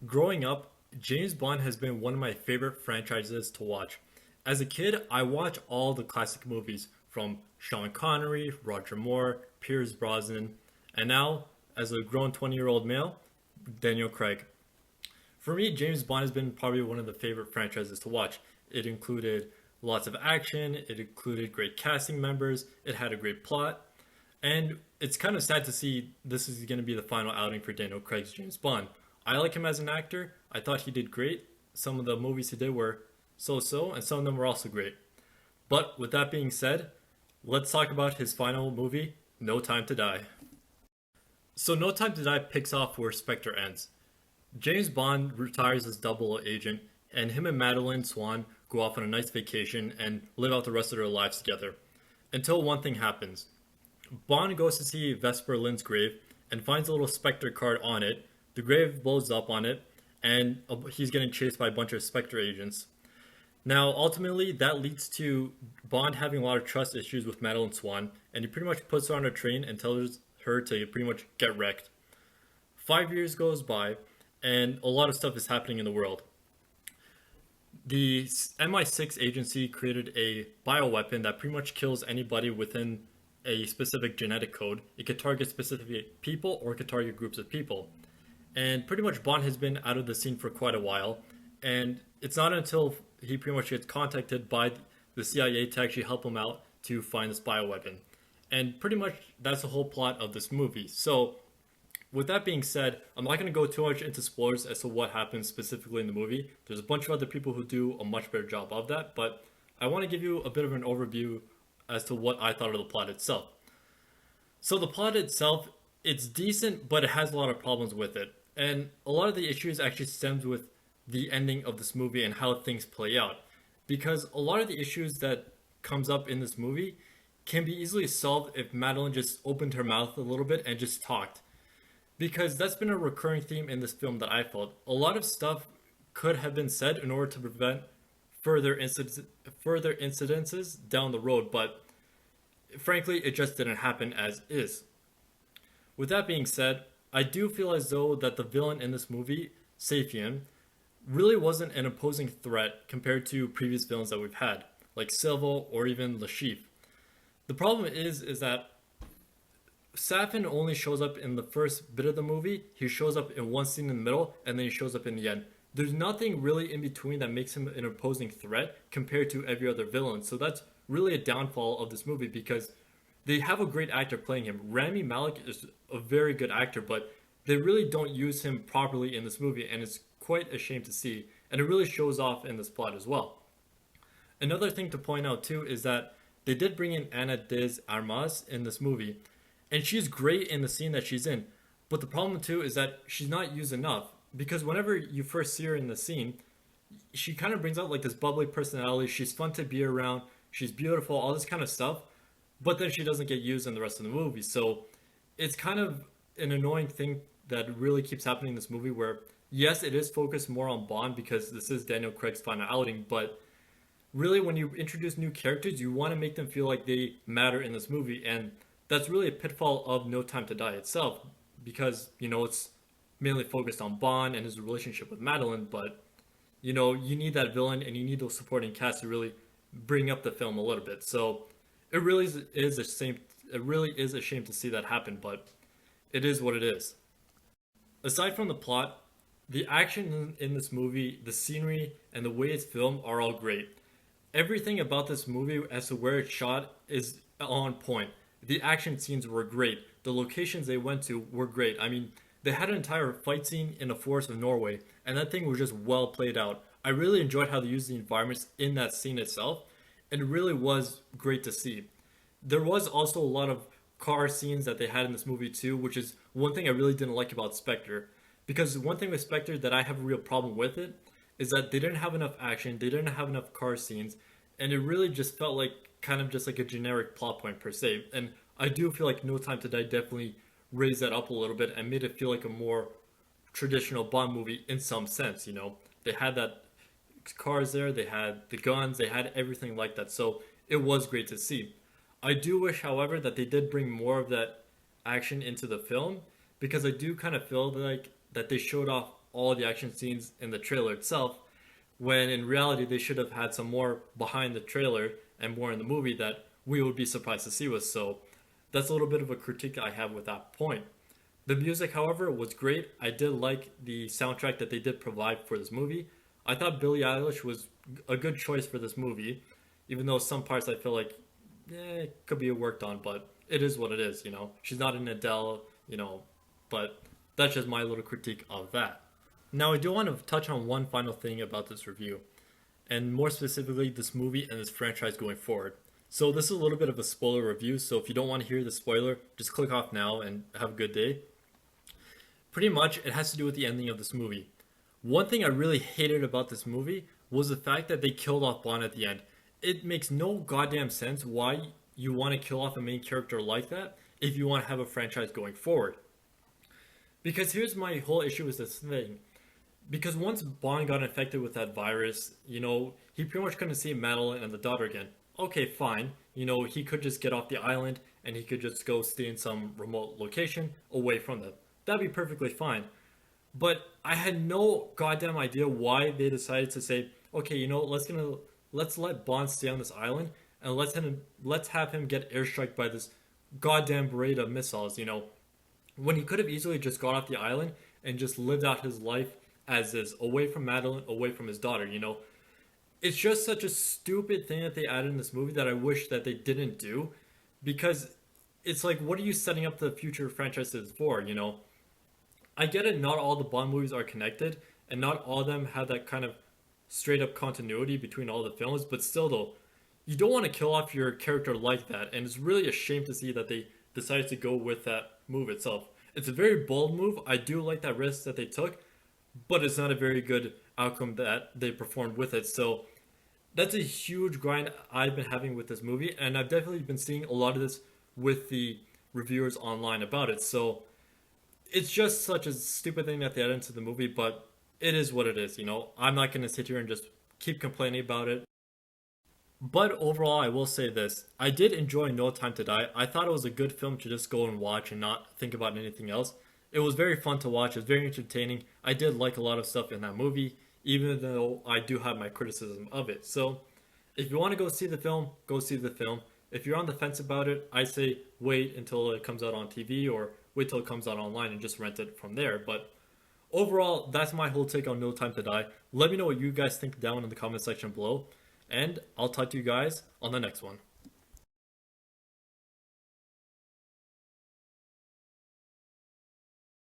Growing up, James Bond has been one of my favorite franchises to watch. As a kid, I watched all the classic movies from Sean Connery, Roger Moore, Pierce Brosnan, and now, as a grown 20-year-old male, Daniel Craig. For me, James Bond has been probably one of the favorite franchises to watch. It included lots of action, it included great casting members, it had a great plot, and it's kind of sad to see this is going to be the final outing for Daniel Craig's James Bond. I like him as an actor. I thought he did great. Some of the movies he did were so-so, and some of them were also great. But with that being said, let's talk about his final movie, No Time to Die. So No Time to Die picks off where Spectre ends. James Bond retires as double agent, and him and Madeline Swan go off on a nice vacation and live out the rest of their lives together. Until one thing happens. Bond goes to see Vesper Lynd's grave and finds a little Spectre card on it. The grave blows up on it, and he's getting chased by a bunch of Spectre agents. Now, ultimately, that leads to Bond having a lot of trust issues with Madeline Swan, and he pretty much puts her on a train and tells her to pretty much get wrecked. 5 years goes by, and a lot of stuff is happening in the world. The MI6 agency created a bioweapon that pretty much kills anybody within a specific genetic code. It could target specific people or it could target groups of people. And pretty much Bond has been out of the scene for quite a while. And it's not until he pretty much gets contacted by the CIA to actually help him out to find this bioweapon. And pretty much that's the whole plot of this movie. So with that being said, I'm not going to go too much into spoilers as to what happens specifically in the movie. There's a bunch of other people who do a much better job of that, but I want to give you a bit of an overview as to what I thought of the plot itself. So the plot itself, it's decent, but it has a lot of problems with it. And a lot of the issues actually stems with the ending of this movie and how things play out. Because a lot of the issues that comes up in this movie can be easily solved if Madeline just opened her mouth a little bit and just talked. Because that's been a recurring theme in this film that I felt. A lot of stuff could have been said in order to prevent further incidences down the road, but frankly, it just didn't happen as is. With that being said, I do feel as though that the villain in this movie, Sapien, really wasn't an imposing threat compared to previous villains that we've had, like Silva or even Le Chiffre. The problem is that Safin only shows up in the first bit of the movie. He shows up in one scene in the middle, and then he shows up in the end. There's nothing really in between that makes him an opposing threat compared to every other villain. So that's really a downfall of this movie because they have a great actor playing him. Rami Malek is a very good actor, but they really don't use him properly in this movie, and it's quite a shame to see. And it really shows off in this plot as well. Another thing to point out too is that they did bring in Ana Diaz Armas in this movie, and she's great in the scene that she's in. But the problem too is that she's not used enough. Because whenever you first see her in the scene, she kind of brings out like this bubbly personality. She's fun to be around. She's beautiful, all this kind of stuff. But then she doesn't get used in the rest of the movie. So it's kind of an annoying thing that really keeps happening in this movie where, yes, it is focused more on Bond because this is Daniel Craig's final outing. But really, when you introduce new characters, you want to make them feel like they matter in this movie. And that's really a pitfall of No Time to Die itself. Because, it's mainly focused on Bond and his relationship with Madeline, but you need that villain and you need those supporting cast to really bring up the film a little bit. So it really is a shame. It really is a shame to see that happen, but it is what it is. Aside from the plot, the action in this movie, the scenery, and the way it's filmed are all great. Everything about this movie as to where it's shot is on point. The action scenes were great. The locations they went to were great. I mean, they had an entire fight scene in the forest of Norway, and that thing was just well played out. I really enjoyed how they used the environments in that scene itself, and it really was great to see. There was also a lot of car scenes that they had in this movie too, which is one thing I really didn't like about Spectre. Because one thing with Spectre that I have a real problem with it is that they didn't have enough action, they didn't have enough car scenes, and it really just felt like kind of just like a generic plot point per se. And I do feel like No Time to Die definitely raised that up a little bit and made it feel like a more traditional Bond movie in some sense. They had that cars there, they had the guns, they had everything like that. So it was great to see. I do wish, however, that they did bring more of that action into the film because I do kind of feel like that they showed off all the action scenes in the trailer itself, when in reality they should have had some more behind the trailer and more in the movie that we would be surprised to see with. So that's a little bit of a critique I have with that point. The music, however, was great. I did like the soundtrack that they did provide for this movie. I thought Billie Eilish was a good choice for this movie, even though some parts I feel like it could be worked on, but it is what it is, you know. She's not an Adele, you know, but that's just my little critique of that. Now, I do want to touch on one final thing about this review, and more specifically, this movie and this franchise going forward. So, this is a little bit of a spoiler review, so if you don't want to hear the spoiler, just click off now and have a good day. Pretty much, it has to do with the ending of this movie. One thing I really hated about this movie was the fact that they killed off Bond at the end. It makes no goddamn sense why you want to kill off a main character like that if you want to have a franchise going forward. Because here's my whole issue with this thing. Because once Bond got infected with that virus, you know, he pretty much couldn't see Madeline and the daughter again. Okay, fine. You know, he could just get off the island and he could just go stay in some remote location away from them. That'd be perfectly fine. But I had no goddamn idea why they decided to say, okay, you know, let's let Bond stay on this island and let's have him get airstruck by this goddamn parade of missiles, you know, when he could have easily just got off the island and just lived out his life as is, away from Madeline, away from his daughter, you know. It's just such a stupid thing that they added in this movie that I wish that they didn't do, because it's like, what are you setting up the future franchises for, you know? I get it, not all the Bond movies are connected, and not all of them have that kind of straight up continuity between all the films, but still though, you don't want to kill off your character like that, and it's really a shame to see that they decided to go with that move itself. It's a very bold move. I do like that risk that they took, but it's not a very good outcome that they performed with it. So that's a huge grind I've been having with this movie, and I've definitely been seeing a lot of this with the reviewers online about it. So it's just such a stupid thing that they added into the movie, but it is what it is, you know. I'm not going to sit here and just keep complaining about it. But overall, I will say this. I did enjoy No Time to Die. I thought it was a good film to just go and watch and not think about anything else. It was very fun to watch. It was very entertaining. I did like a lot of stuff in that movie, even though I do have my criticism of it. So, if you want to go see the film, go see the film. If you're on the fence about it, I say wait until it comes out on TV or wait till it comes out online and just rent it from there. But overall, that's my whole take on No Time to Die. Let me know what you guys think down in the comment section below, and I'll talk to you guys on the next one.